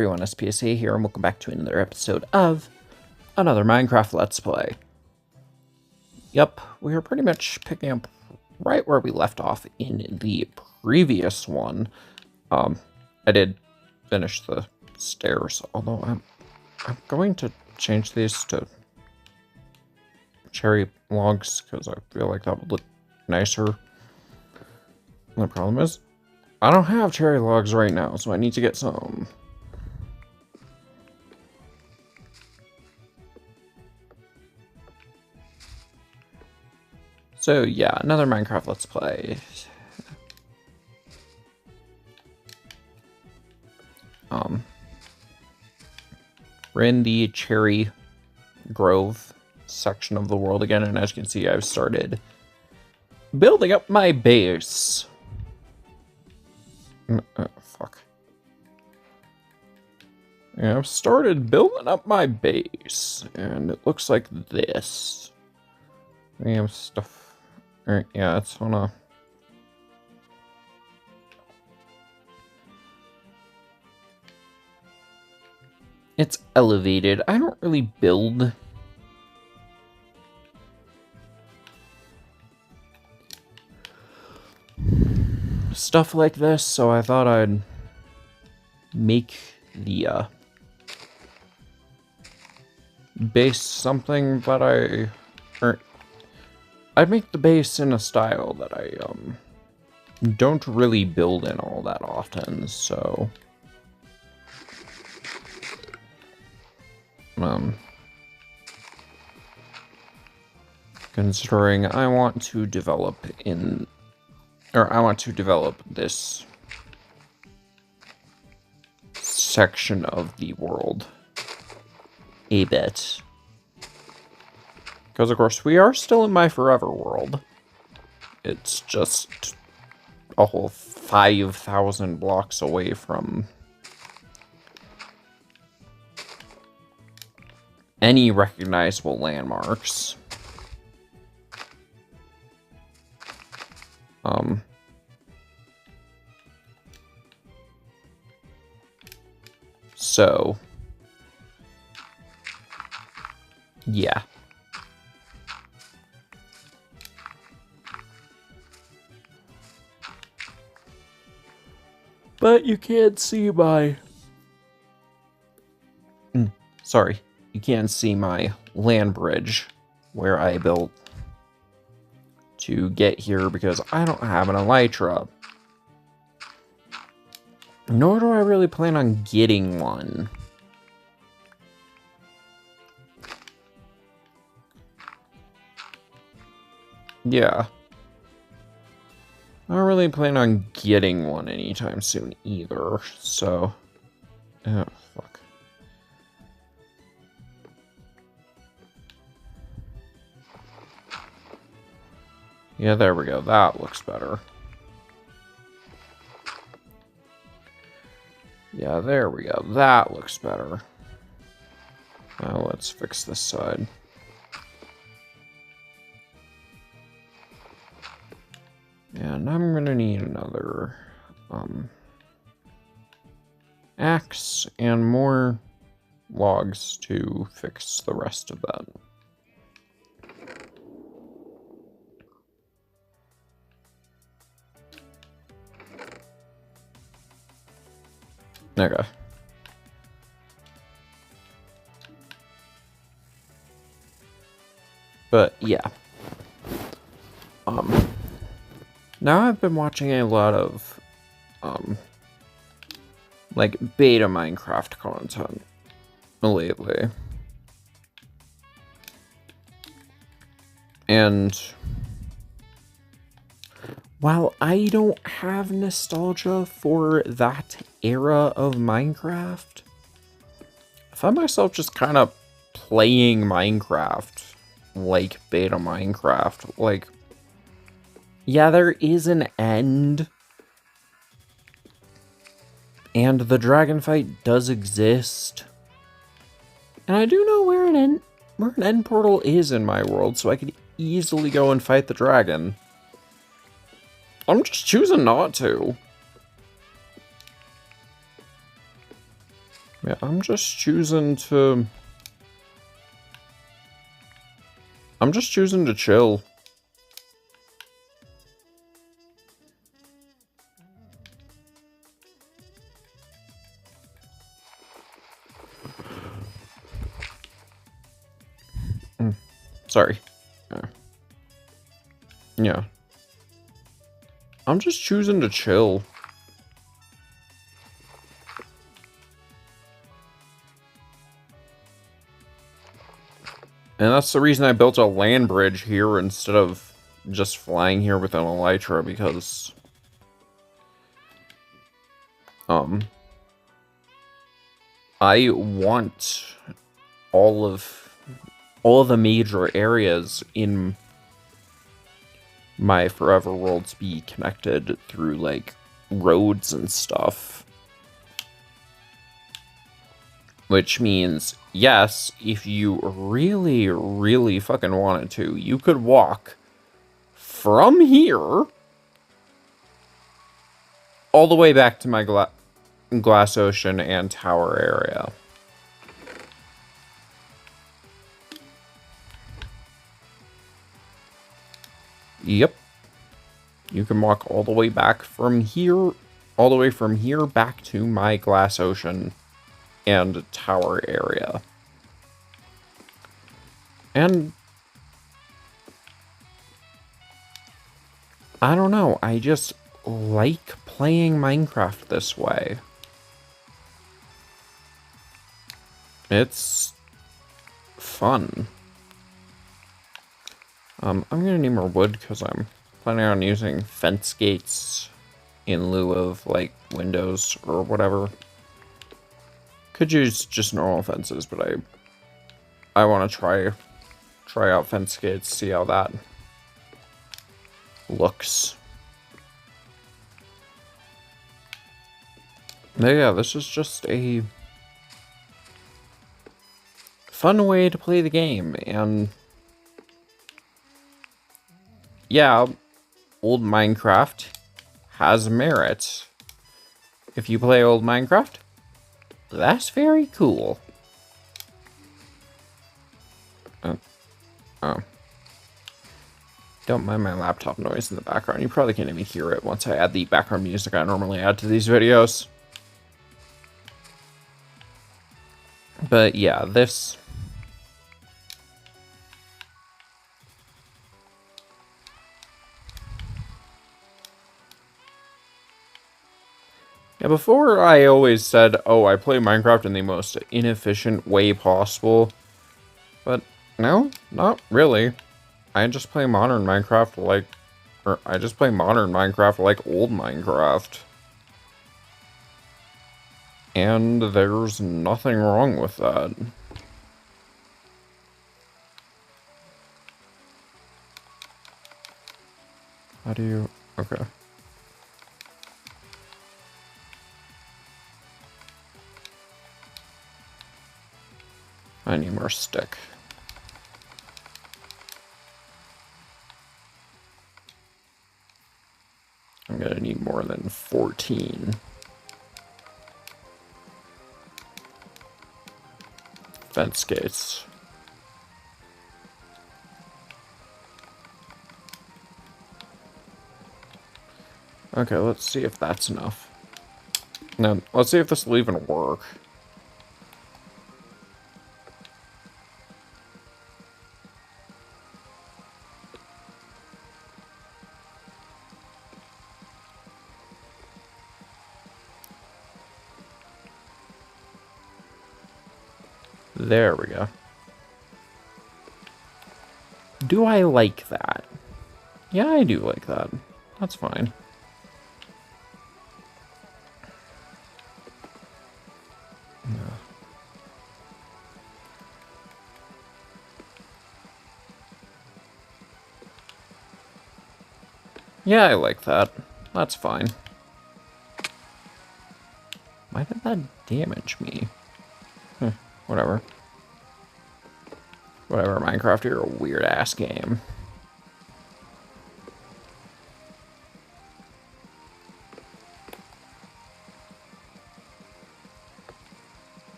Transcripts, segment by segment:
Everyone, SPSA here, and welcome back to another episode of another Minecraft Let's Play. Yep, we are pretty much picking up right where we left off in the previous one. I did finish the stairs, although I'm going to change these to cherry logs because I feel like that would look nicer. The problem is, I don't have cherry logs right now, so I need to get some. So yeah, another Minecraft Let's Play. We're in the Cherry Grove section of the world again, and as you can see, I've started building up my base. Fuck. Yeah, I've started building up my base, and it looks like this. We have stuff. Alright, yeah, it's on a... It's elevated. I don't really build stuff like this, so I thought I'd make the base something that I'd make the base in a style that I don't really build in all that often, so considering I want to develop this section of the world a bit. Because, of course, we are still in my forever world. It's just a whole 5,000 blocks away from any recognizable landmarks. So, yeah. But you can't see my... Sorry, you can't see my land bridge where I built to get here because I don't have an elytra. Nor do I really plan on getting one. Yeah. I don't really plan on getting one anytime soon either, so... Oh, fuck. Yeah, there we go. That looks better. Yeah, there we go. That looks better. Now let's fix this side. And I'm gonna need another axe and more logs to fix the rest of that. Okay. But yeah. Now I've been watching a lot of like beta Minecraft content lately. And while I don't have nostalgia for that era of Minecraft, I find myself just kind of playing Minecraft like beta Minecraft. Like, yeah, there is an end, and the dragon fight does exist, and I do know where an end portal is in my world, so I could easily go and fight the dragon. I'm just choosing not to. Yeah, I'm just choosing to chill. Sorry. Yeah. I'm just choosing to chill. And that's the reason I built a land bridge here instead of just flying here with an elytra, because I want all of the major areas in my Forever World to be connected through, like, roads and stuff. Which means, yes, if you really, really fucking wanted to, you could walk from here all the way back to my Glass Ocean and Tower area. Yep. You can walk all the way back from here, back to my Glass Ocean and Tower area. And I don't know, I just like playing Minecraft this way. It's fun. I'm gonna need more wood because I'm planning on using fence gates in lieu of, like, windows or whatever. Could use just normal fences, but I want to try out fence gates, see how that looks. But yeah, this is just a fun way to play the game, and yeah, old Minecraft has merit. If you play old Minecraft, that's very cool. Oh. Don't mind my laptop noise in the background. You probably can't even hear it once I add the background music I normally add to these videos. But yeah, this... Yeah, before I always said, oh, I play Minecraft in the most inefficient way possible. But no, not really. I just play modern Minecraft like... Or I just play modern Minecraft like old Minecraft. And there's nothing wrong with that. How do you... Okay. I need more stick. I'm gonna need more than 14. Fence gates. Okay, let's see if that's enough. Now, let's see if this will even work. There we go. Do I like that? Yeah, I do like that. That's fine. Yeah, I like that. That's fine. Why did that damage me? Whatever. Whatever, Minecraft, you're a weird-ass game.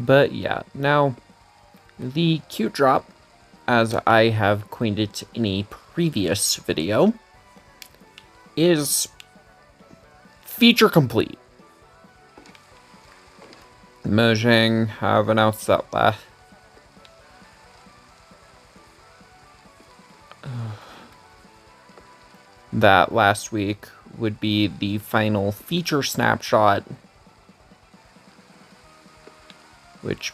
But yeah, now the cute drop, as I have coined it in a previous video, is feature complete. Mojang have announced that last week would be the final feature snapshot, which,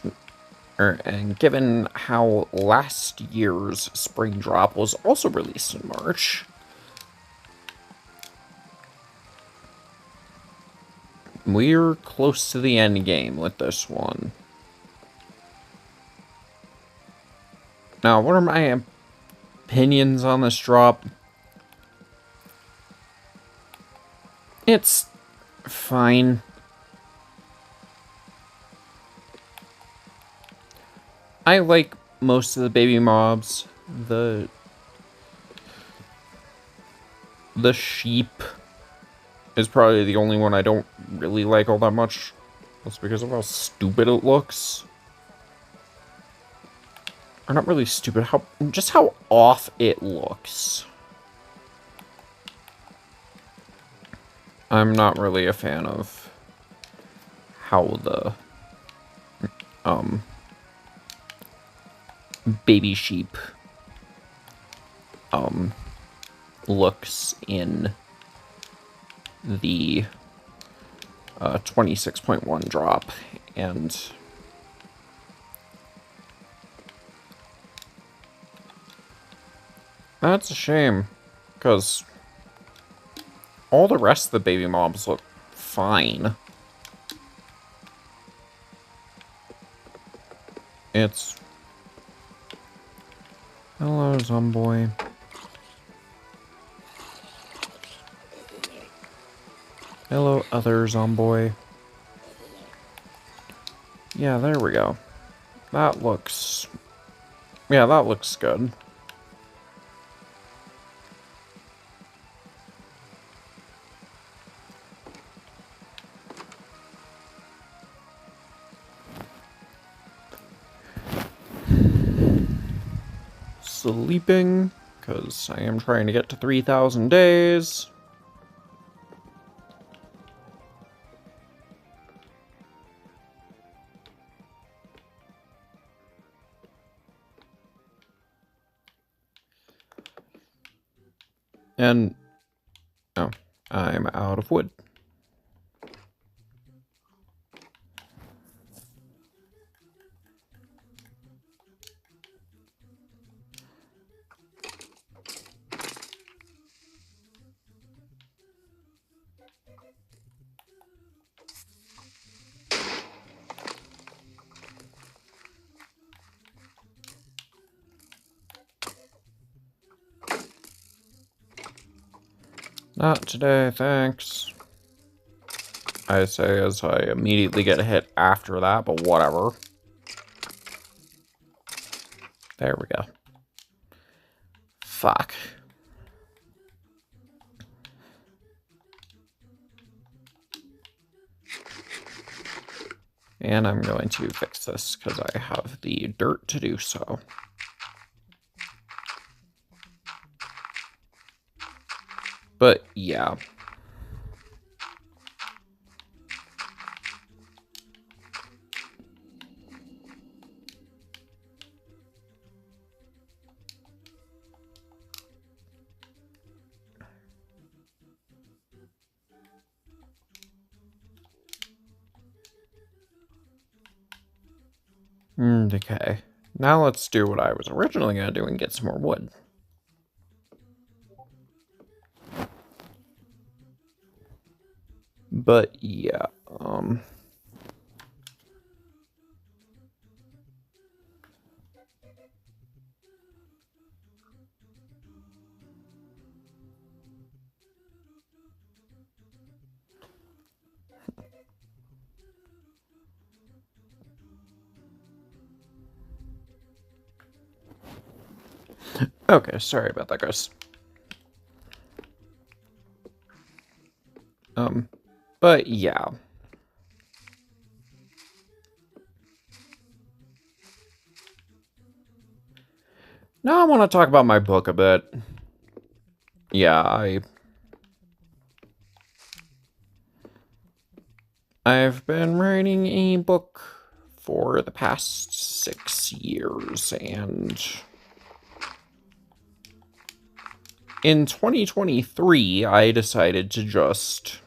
and given how last year's spring drop was also released in March, we're close to the end game with this one. Now, what are my opinions on this drop? It's fine. I like most of the baby mobs. The sheep is probably the only one I don't really like all that much. That's because of how stupid it looks. Or not really stupid, just how off it looks. I'm not really a fan of how the baby sheep looks in the 26.1 drop, and that's a shame, because all the rest of the baby mobs look fine. It's... Hello, Zomboy. Hello, other Zomboy. Yeah, there we go. That looks... Yeah, that looks good. Sleeping, because I am trying to get to 3,000 days. And, oh, I'm out of wood. Not today, thanks. I say as I immediately get hit after that, but whatever. There we go. Fuck. And I'm going to fix this because I have the dirt to do so. But yeah. Okay. Now let's do what I was originally going to do and get some more wood. But yeah, okay, sorry about that, guys. But yeah. Now I want to talk about my book a bit. Yeah, I've been writing a book for the past 6 years, and in 2023, I decided to just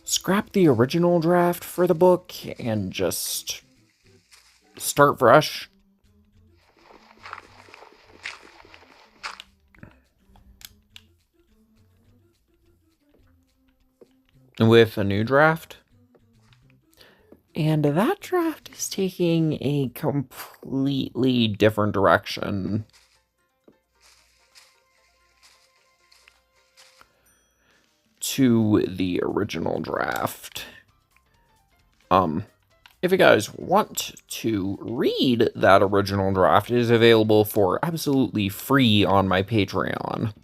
scrap the original draft for the book and just start fresh. With a new draft. And that draft is taking a completely different direction. To the original draft. If you guys want to read that original draft, it is available for absolutely free on my Patreon.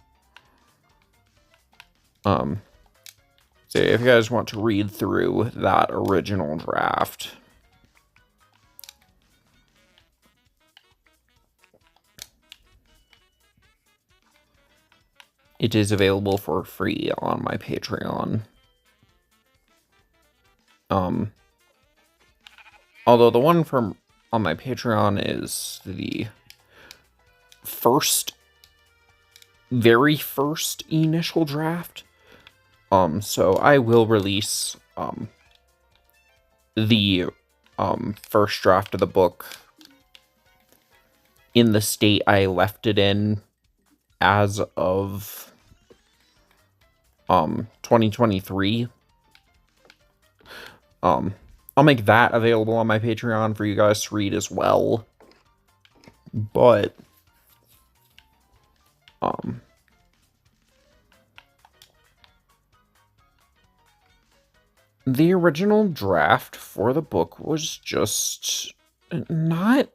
So if you guys want to read through that original draft, it is available for free on my Patreon. Although the one from on my Patreon is the very first initial draft. So I will release the first draft of the book in the state I left it in as of 2023. I'll make that available on my Patreon for you guys to read as well. But the original draft for the book was just not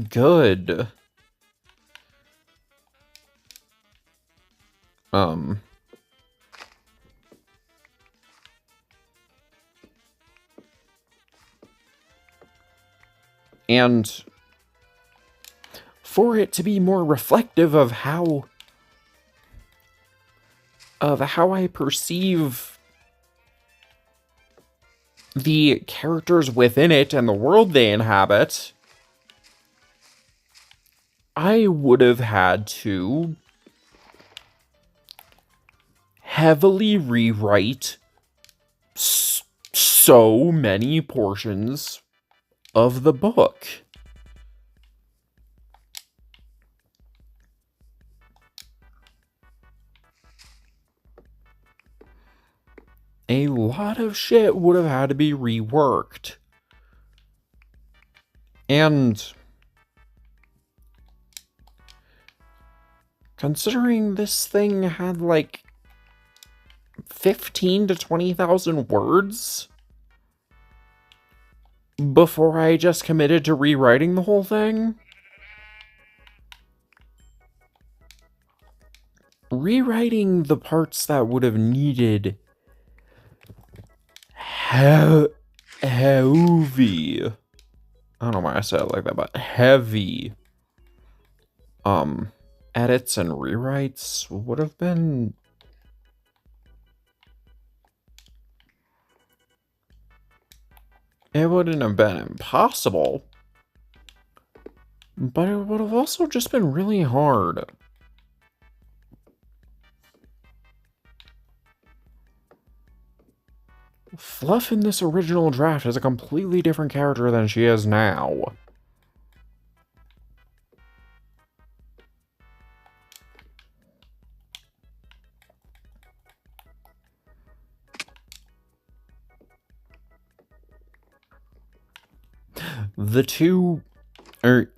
good. And for it to be more reflective of how I perceive the characters within it and the world they inhabit, I would have had to heavily rewrite so many portions of the book. A lot of shit would have had to be reworked. And considering this thing had like 15 to 20,000 words before I just committed to rewriting the whole thing, rewriting the parts that would have needed heavy, I don't know why I said it like that, but heavy edits and rewrites would have been it wouldn't have been impossible, but it would have also just been really hard. Fluff in this original draft is a completely different character than she is now.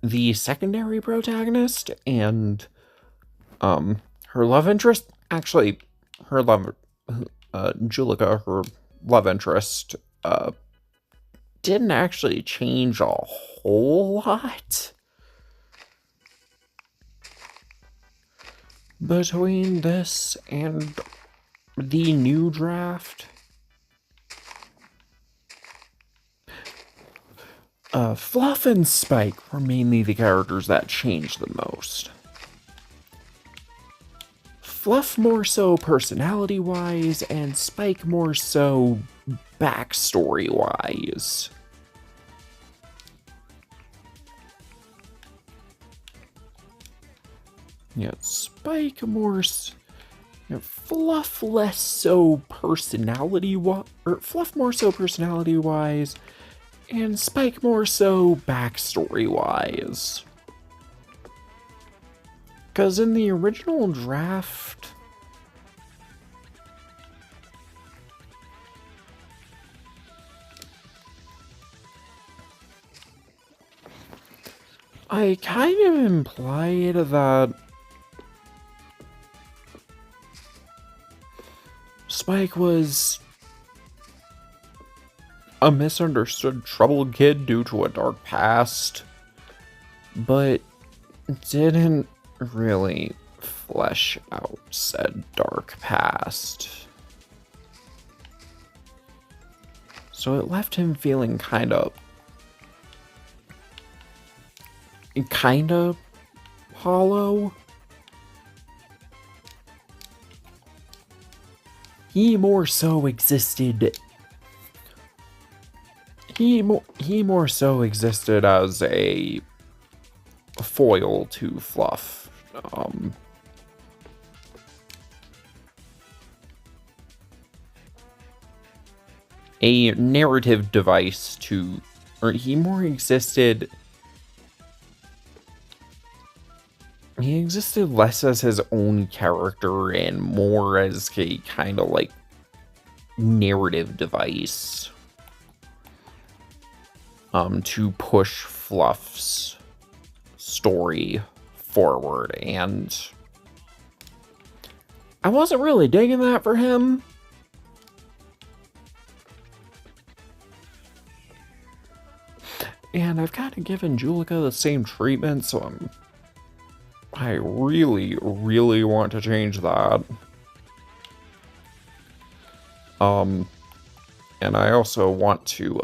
The secondary protagonist and her love interest, actually Julika, her love interest, didn't actually change a whole lot between this and the new draft. Fluff and Spike were mainly the characters that changed the most. Fluff more so personality-wise, and Spike more so backstory-wise. Yeah, Spike more... Fluff less so personality-wise... Fluff more so personality-wise, and Spike more so backstory-wise. Because in the original draft... I kind of implied that Spike was a misunderstood troubled kid due to a dark past, but didn't really flesh out said dark past. So it left him feeling kind of hollow. He more so existed as a foil to Fluff. A narrative device to, or he existed less as his own character and more as a kind of like narrative device to push Fluff's story forward, and I wasn't really digging that for him. And I've kind of given Juleka the same treatment, so I really, really want to change that. And I also want to,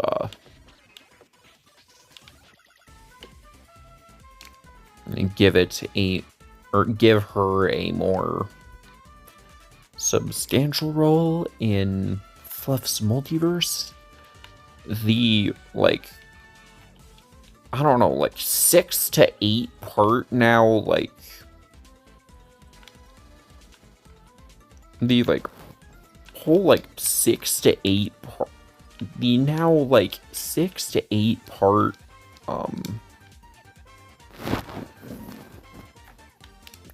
give her a more substantial role in Fluff's multiverse. The, like, I don't know, like 6 to 8 part now, like, the, like, whole, like, 6 to 8 part, the now, like, 6 to 8 part,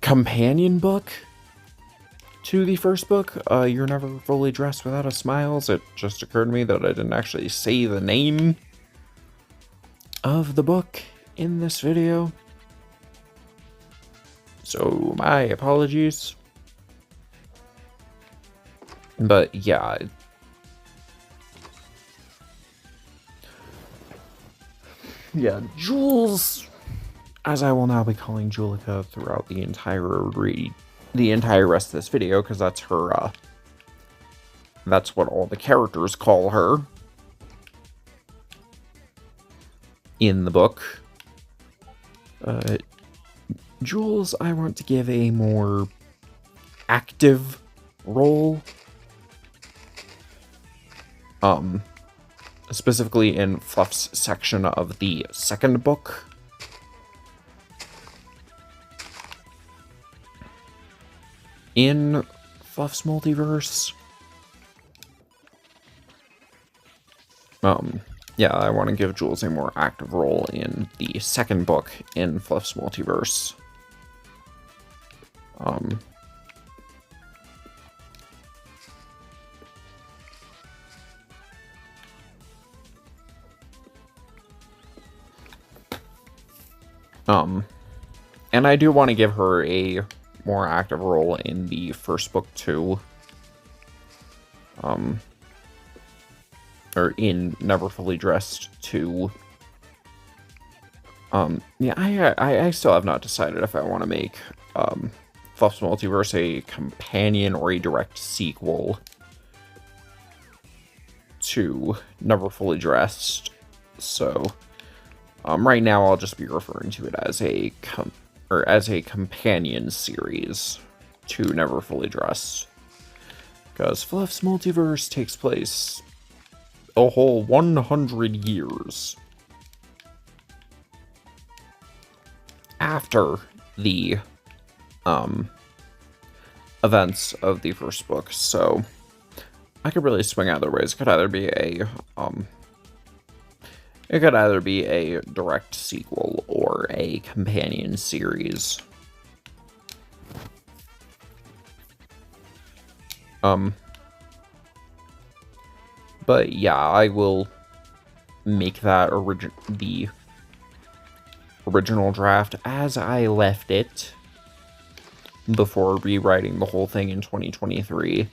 companion book to the first book, You're Never Fully Dressed Without a Smile. It just occurred to me that I didn't actually say the name of the book in this video, so my apologies. But yeah, Jules, as I will now be calling Juleka throughout the entire rest of this video, because that's her, that's what all the characters call her in the book. Jules, I want to give a more active role, specifically in Fluff's section of the second book. In Fluff's multiverse, yeah, I want to give Jules a more active role in the second book in Fluff's multiverse. And I do want to give her a more active role in the first book too. Or in Never Fully Dressed 2. Yeah, I still have not decided if I want to make Fluff's Multiverse a companion or a direct sequel to Never Fully Dressed. So Right now, I'll just be referring to it as a companion series to Never Fully Dressed, because Fluff's multiverse takes place a whole 100 years after the events of the first book, so I could really swing either ways. It could either be a direct sequel or a companion series. But yeah, I will make that the original draft as I left it before rewriting the whole thing in 2023.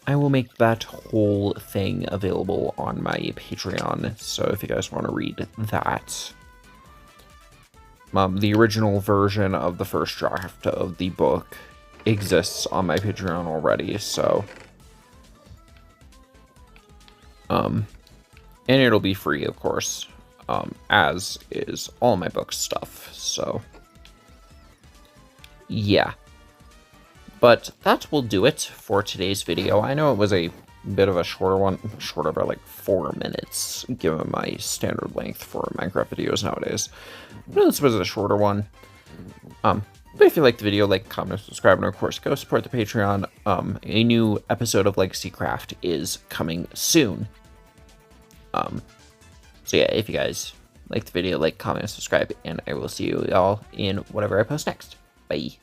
I will make that whole thing available on my Patreon, so if you guys want to read that. The original version of the first draft of the book exists on my Patreon already, so... and it'll be free, of course, as is all my book stuff, so... yeah. But that will do it for today's video. I know it was a bit of a shorter one, shorter by like 4 minutes, given my standard length for Minecraft videos nowadays. But this was a shorter one. But if you liked the video, like, comment, subscribe, and of course, go support the Patreon. A new episode of Legacy Craft is coming soon. So yeah, if you guys liked the video, like, comment, subscribe, and I will see you all in whatever I post next. Bye.